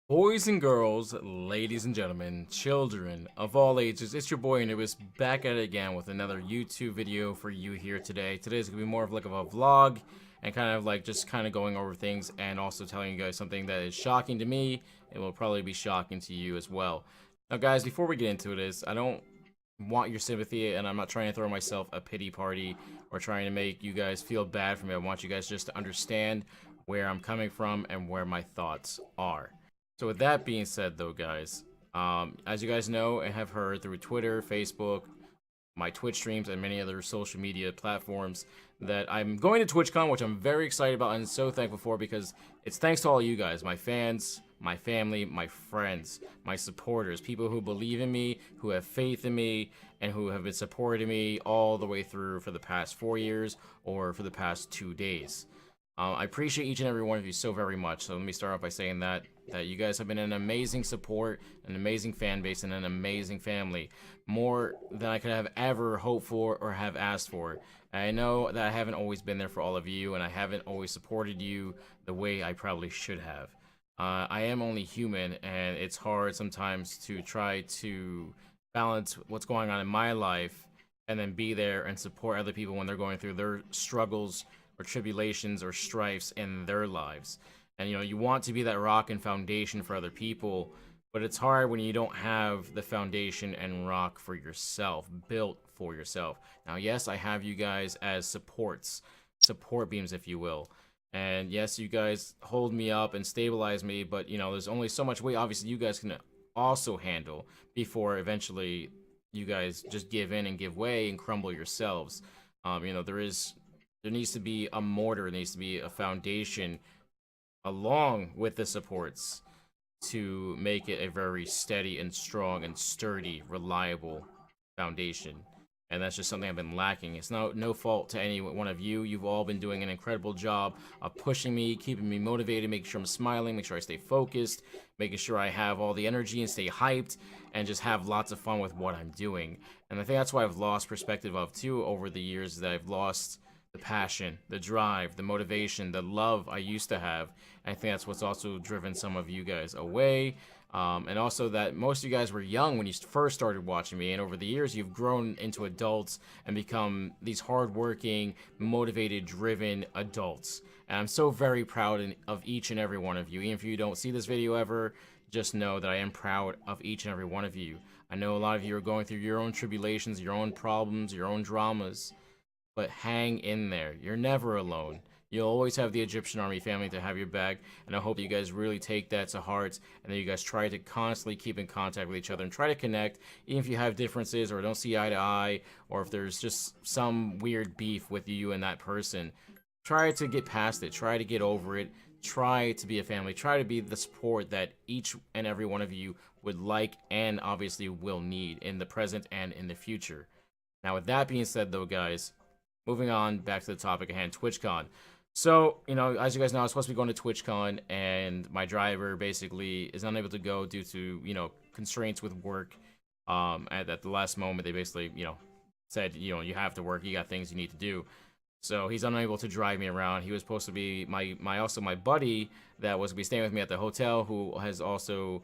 Boys and girls, ladies and gentlemen, children of all ages, it's your boy Anubis back at it again with another YouTube video for you here today. Today's gonna be more of like a vlog and kind of like just kind of going over things and also telling you guys something that is shocking to me and will probably be shocking to you as well. Now guys, before we get into this, I don't want your sympathy and I'm not trying to throw myself a pity party or trying to make you guys feel bad for me. I want you guys just to understand where I'm coming from and where my thoughts are. So with that being said though guys, as you guys know and have heard through Twitter, Facebook, my Twitch streams, and many other social media platforms, that I'm going to TwitchCon, which I'm very excited about and so thankful for, because it's thanks to all you guys, my fans, my family, my friends, my supporters, people who believe in me, who have faith in me, and who have been supporting me all the way through for the past 4 years or for the past 2 days. I appreciate each and every one of you so very much. So let me start off by saying that you guys have been an amazing support, an amazing fan base, and an amazing family. More than I could have ever hoped for or have asked for. And I know that I haven't always been there for all of you, and I haven't always supported you the way I probably should have. I am only human, and it's hard sometimes to try to balance what's going on in my life and then be there and support other people when they're going through their struggles or tribulations or strifes in their lives. And you want to be that rock and foundation for other people, but it's hard when you don't have the foundation and rock for yourself, built for yourself. Now, yes, I have you guys as support beams, if you will. And yes, you guys hold me up and stabilize me, but there's only so much weight obviously you guys can also handle before eventually you guys just give in and give way and crumble yourselves. There needs to be a mortar, there needs to be a foundation along with the supports to make it a very steady and strong and sturdy, reliable foundation. And that's just something I've been lacking. It's no fault to any one of you. You've all been doing an incredible job of pushing me, keeping me motivated, making sure I'm smiling, making sure I stay focused, making sure I have all the energy and stay hyped, and just have lots of fun with what I'm doing. And I think that's why I've lost perspective of too over the years, that I've lost the passion, the drive, the motivation, the love I used to have. And I think that's what's also driven some of you guys away. And also that most of you guys were young when you first started watching me, and over the years you've grown into adults and become these hardworking, motivated, driven adults. And I'm so very proud of each and every one of you. Even if you don't see this video ever, just know that I am proud of each and every one of you. I know a lot of you are going through your own tribulations, your own problems, your own dramas, but hang in there. You're never alone. You'll always have the Egyptian army family to have your back, and I hope you guys really take that to heart, and that you guys try to constantly keep in contact with each other and try to connect, even if you have differences or don't see eye to eye, or if there's just some weird beef with you and that person. Try to get past it. Try to get over it. Try to be a family. Try to be the support that each and every one of you would like and obviously will need in the present and in the future. Now, with that being said, though, guys, moving on back to the topic at hand, TwitchCon. So, as you guys know, I was supposed to be going to TwitchCon, and my driver basically is unable to go due to, constraints with work. At the last moment, they basically, said, you have to work, you got things you need to do. So he's unable to drive me around. He was supposed to be my buddy that was going to be staying with me at the hotel, who has also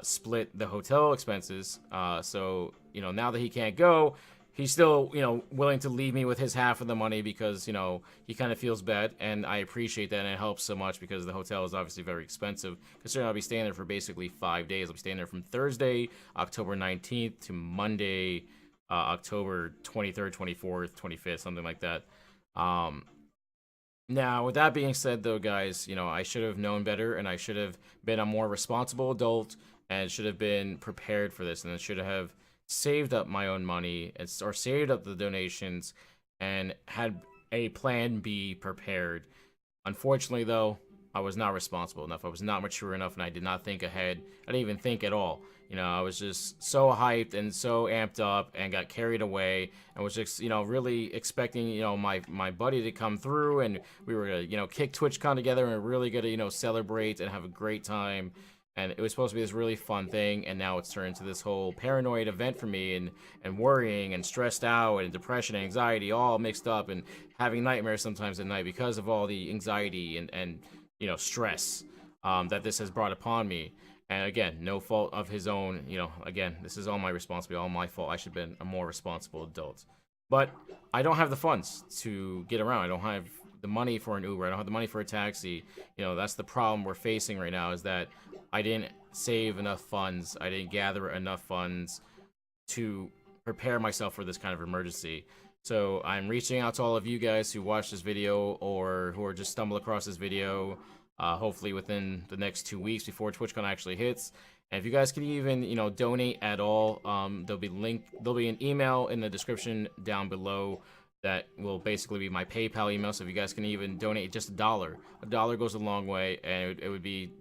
split the hotel expenses. So, now that he can't go, he's still, willing to leave me with his half of the money because, he kind of feels bad, and I appreciate that, and it helps so much because the hotel is obviously very expensive. Considering I'll be staying there for basically 5 days. I'll be staying there from Thursday, October 19th to Monday, October 23rd, 24th, 25th, something like that. Now, with that being said, though, guys, I should have known better, and I should have been a more responsible adult, and should have been prepared for this, and I should have saved up my own money or saved up the donations and had a plan B prepared. Unfortunately, though, I was not responsible enough. I was not mature enough, and I did not think ahead. I didn't even think at all. I was just so hyped and so amped up and got carried away, and was just, really expecting, my buddy to come through, and we were gonna, kick TwitchCon together, and we're really gonna, celebrate and have a great time. And it was supposed to be this really fun thing, and now it's turned into this whole paranoid event for me, and worrying and stressed out and depression and anxiety all mixed up, and having nightmares sometimes at night because of all the anxiety and stress. that this has brought upon me. And again, no fault of his own. Again, this is all my responsibility, all my fault. I should have been a more responsible adult. But I don't have the funds to get around. I don't have the money for an Uber. I don't have the money for a taxi. That's the problem we're facing right now, is that I didn't save enough funds. I didn't gather enough funds to prepare myself for this kind of emergency. So I'm reaching out to all of you guys who watch this video or who are just stumble across this video, hopefully within the next 2 weeks before TwitchCon actually hits. And if you guys can even, donate at all, there'll be an email in the description down below that will basically be my PayPal email. So if you guys can even donate just a dollar goes a long way, and it would be,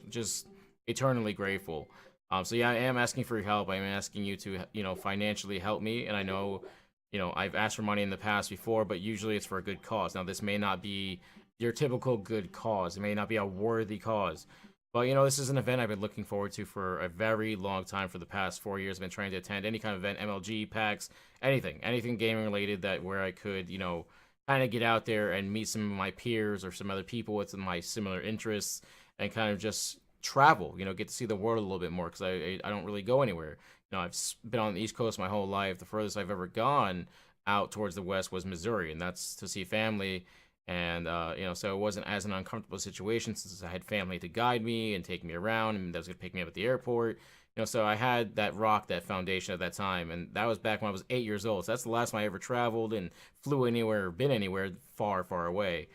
just eternally grateful. So yeah, I am asking for your help. I am asking you to, financially help me. And I know, I've asked for money in the past before, but usually it's for a good cause. Now, this may not be your typical good cause. It may not be a worthy cause. But, this is an event I've been looking forward to for a very long time. For the past 4 years, I've been trying to attend any kind of event, MLG, PAX, anything gaming related, that where I could, kind of get out there and meet some of my peers or some other people with my similar interests, and kind of just travel, get to see the world a little bit more, because I don't really go anywhere. I've been on the East Coast my whole life. The furthest I've ever gone out towards the West was Missouri, and that's to see family. And, so it wasn't as an uncomfortable situation, since I had family to guide me and take me around, and that was going to pick me up at the airport. So I had that foundation at that time, and that was back when I was 8 years old. So that's the last time I ever traveled and flew anywhere or been anywhere far, far away.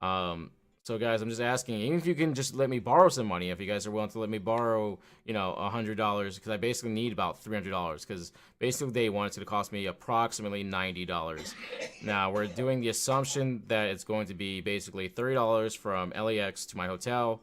So guys, I'm just asking, even if you can just let me borrow some money, if you guys are willing to let me borrow, $100, because I basically need about $300, because basically day one it's going to cost me approximately $90. Now, we're doing the assumption that it's going to be basically $30 from LAX to my hotel,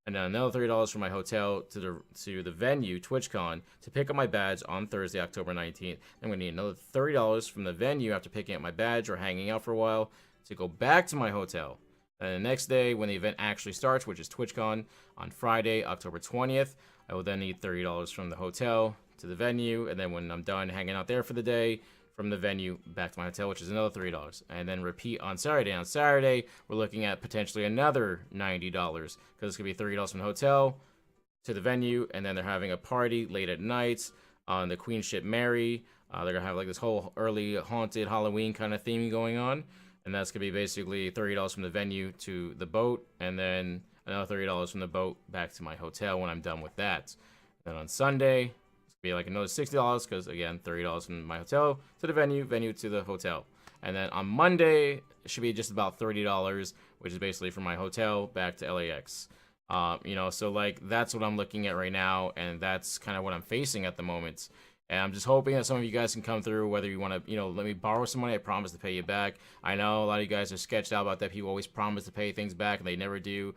and then another $30 from my hotel to the venue, TwitchCon, to pick up my badge on Thursday, October 19th. I'm going to need another $30 from the venue after picking up my badge or hanging out for a while to go back to my hotel. And the next day, when the event actually starts, which is TwitchCon on Friday, October 20th, I will then need $30 from the hotel to the venue. And then when I'm done hanging out there for the day, from the venue back to my hotel, which is another $30. And then repeat on Saturday. On Saturday, we're looking at potentially another $90, because it's going to be $30 from the hotel to the venue. And then they're having a party late at night on the Queen Ship Mary. They're going to have like this whole early haunted Halloween kind of theme going on. And that's going to be basically $30 from the venue to the boat, and then another $30 from the boat back to my hotel when I'm done with that. Then on Sunday, it's going to be like another $60, because, again, $30 from my hotel to the venue to the hotel. And then on Monday, it should be just about $30, which is basically from my hotel back to LAX. So, like, that's what I'm looking at right now, and that's kind of what I'm facing at the moment. And I'm just hoping that some of you guys can come through, whether you want to, let me borrow some money. I promise to pay you back. I know a lot of you guys are sketched out about that. People always promise to pay things back, and they never do.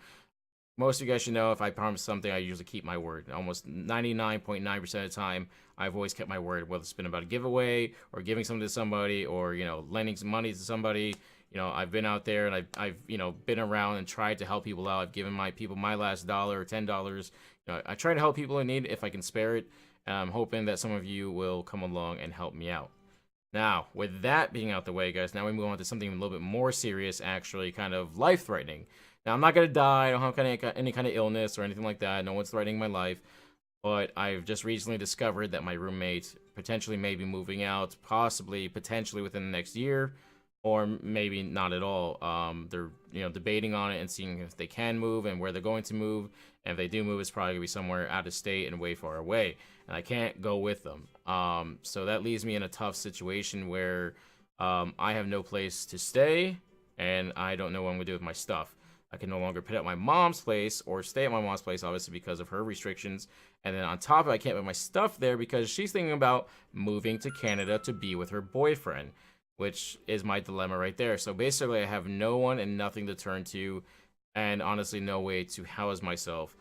Most of you guys should know, if I promise something, I usually keep my word. Almost 99.9% of the time, I've always kept my word, whether it's been about a giveaway or giving something to somebody or, lending some money to somebody. I've been out there, and I've been around and tried to help people out. I've given my people my last dollar or $10. I try to help people in need if I can spare it. And I'm hoping that some of you will come along and help me out. Now, with that being out the way, guys, now we move on to something a little bit more serious, actually kind of life-threatening. Now, I'm not going to die. I don't have any kind of illness or anything like that. No one's threatening my life. But I've just recently discovered that my roommate potentially may be moving out, potentially within the next year, or maybe not at all. They're debating on it and seeing if they can move and where they're going to move. And if they do move, it's probably going to be somewhere out of state and way far away. And I can't go with them. So that leaves me in a tough situation where I have no place to stay, and I don't know what I'm going to do with my stuff. I can no longer put at my mom's place or stay at my mom's place, obviously, because of her restrictions. And then on top of it, I can't put my stuff there because she's thinking about moving to Canada to be with her boyfriend, which is my dilemma right there. So basically, I have no one and nothing to turn to, and honestly, no way to house myself.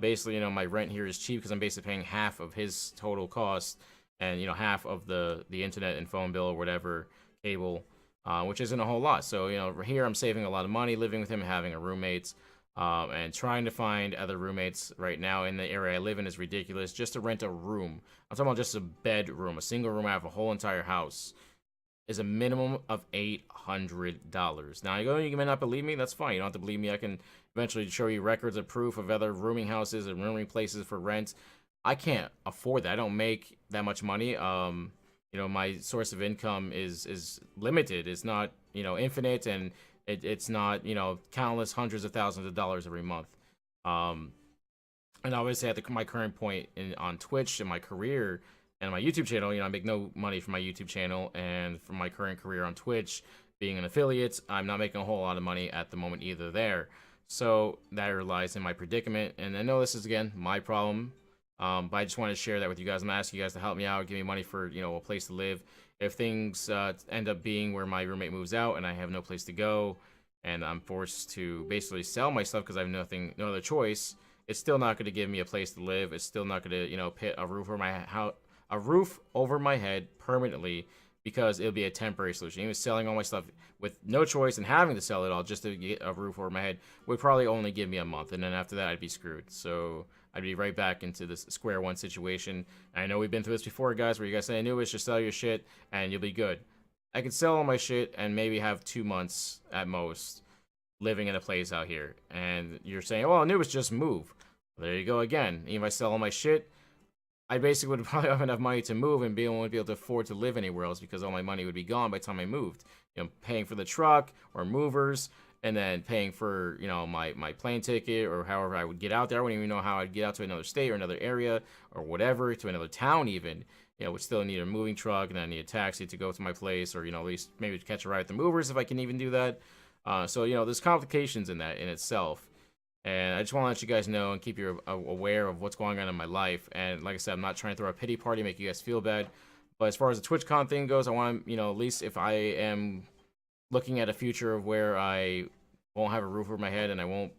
Basically, my rent here is cheap because I'm basically paying half of his total cost, and half of the internet and phone bill or whatever, cable, which isn't a whole lot. So here I'm saving a lot of money living with him and having a roommate, and trying to find other roommates right now in the area I live in is ridiculous. Just to rent a room, I'm talking about just a bedroom, a single room out of a whole entire house, is a minimum of $800. Now, you may not believe me. That's fine. You don't have to believe me. I can eventually show you records of proof of other rooming houses and rooming places for rent. I can't afford that. I don't make that much money. You know, my source of income is limited. It's not, you know, infinite, and it's not, you know, countless hundreds of thousands of dollars every month. And obviously at my current point on Twitch in my career and my YouTube channel, you know, I make no money from my YouTube channel, and from my current career on Twitch, being an affiliate, I'm not making a whole lot of money at the moment either there. So that relies in my predicament, and I know this is, again, my problem, but I just wanted to share that with you guys. I'm asking you guys to help me out, give me money for, you know, a place to live. If things end up being where my roommate moves out and I have no place to go, and I'm forced to basically sell my stuff because I have no other choice, it's still not going to give me a place to live. It's still not going to, you know, put a roof over my head permanently, because it'll be a temporary solution. Even selling all my stuff with no choice and having to sell it all just to get a roof over my head would probably only give me a month, and then after that I'd be screwed. So I'd be right back into this square one situation. And I know we've been through this before, guys, where you guys say, Anubis, just sell your shit and you'll be good. I could sell all my shit and maybe have 2 months at most living in a place out here. And you're saying, well, Anubis, just move. There you go again. Even if I sell all my shit, I basically would probably have enough money to move and wouldn't be able to afford to live anywhere else, because all my money would be gone by the time I moved. You know, paying for the truck or movers, and then paying for, you know, my plane ticket, or however I would get out there. I wouldn't even know how I'd get out to another state or another area or whatever, to another town even. You know, would still need a moving truck, and then I need a taxi to go to my place, or, you know, at least maybe catch a ride with the movers if I can even do that. So, you know, there's complications in that in itself. And I just want to let you guys know and keep you aware of what's going on in my life. And like I said, I'm not trying to throw a pity party, make you guys feel bad. But as far as the TwitchCon thing goes, I want to, you know, at least if I am looking at a future of where I won't have a roof over my head and I won't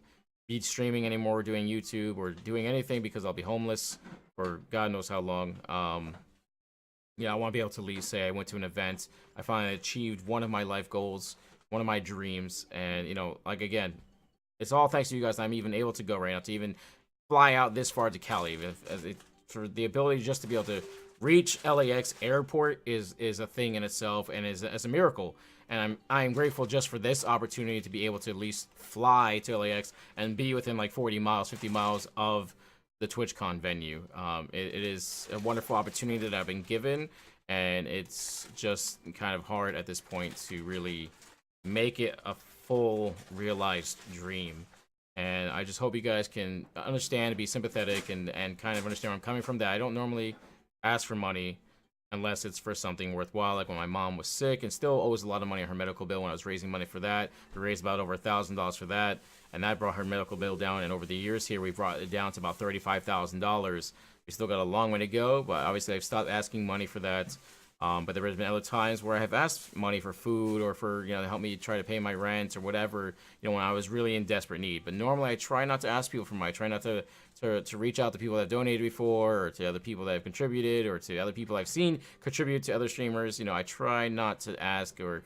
be streaming anymore, doing YouTube or doing anything, because I'll be homeless for God knows how long. Yeah, I want to be able to at least say I went to an event, I finally achieved one of my life goals, one of my dreams. And, you know, like, again, it's all thanks to you guys I'm even able to go right now, to even fly out this far to Cali. For the ability just to be able to reach LAX airport is a thing in itself, and is a miracle. And I'm grateful just for this opportunity to be able to at least fly to LAX and be within like 40 miles, 50 miles of the TwitchCon venue. It is a wonderful opportunity that I've been given, and it's just kind of hard at this point to really make it a full realized dream. And I just hope you guys can understand, be sympathetic, and kind of understand where I'm coming from. That I don't normally ask for money unless it's for something worthwhile, like when my mom was sick and still owes a lot of money on her medical bill. When I was raising money for that, we raised about over $1,000 for that, and that brought her medical bill down. And over the years here, we brought it down to about $35,000. We still got a long way to go, but obviously I've stopped asking money for that. But there has been other times where I have asked money for food, or for, you know, to help me try to pay my rent or whatever, you know, when I was really in desperate need. But normally I try not to ask people for money. I try not to reach out to people that have donated before, or to other people that have contributed, or to other people I've seen contribute to other streamers. You know, I try not to ask or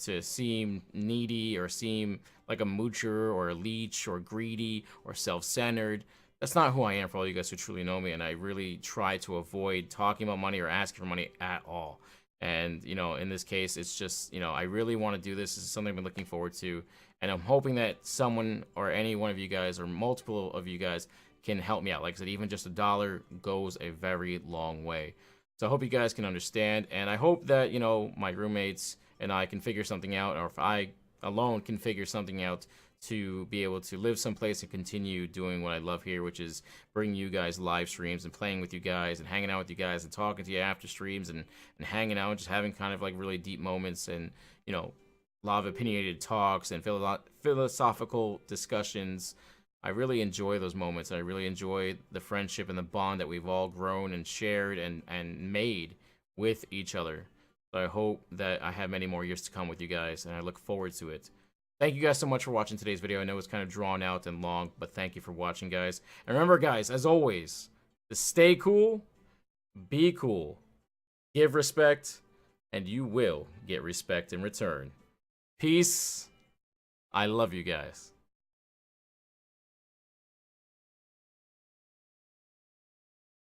to seem needy, or seem like a moocher or a leech or greedy or self-centered. That's not who I am, for all you guys who truly know me, and I really try to avoid talking about money or asking for money at all. And, you know, in this case, it's just, you know, I really want to do this. This is something I've been looking forward to, and I'm hoping that someone, or any one of you guys, or multiple of you guys, can help me out. Like I said, even just $1 goes a very long way. So I hope you guys can understand, and I hope that, you know, my roommates and I can figure something out, or if I alone can figure something out, to be able to live someplace and continue doing what I love here, which is bringing you guys live streams and playing with you guys and hanging out with you guys and talking to you after streams, and hanging out and just having kind of like really deep moments, and, you know, a lot of opinionated talks and philosophical discussions. I really enjoy those moments. I really enjoy the friendship and the bond that we've all grown and shared and made with each other. So I hope that I have many more years to come with you guys, and I look forward to it. Thank you guys so much for watching today's video. I know it's kind of drawn out and long, but thank you for watching, guys. And remember, guys, as always, to stay cool, be cool, give respect, and you will get respect in return. Peace. I love you guys.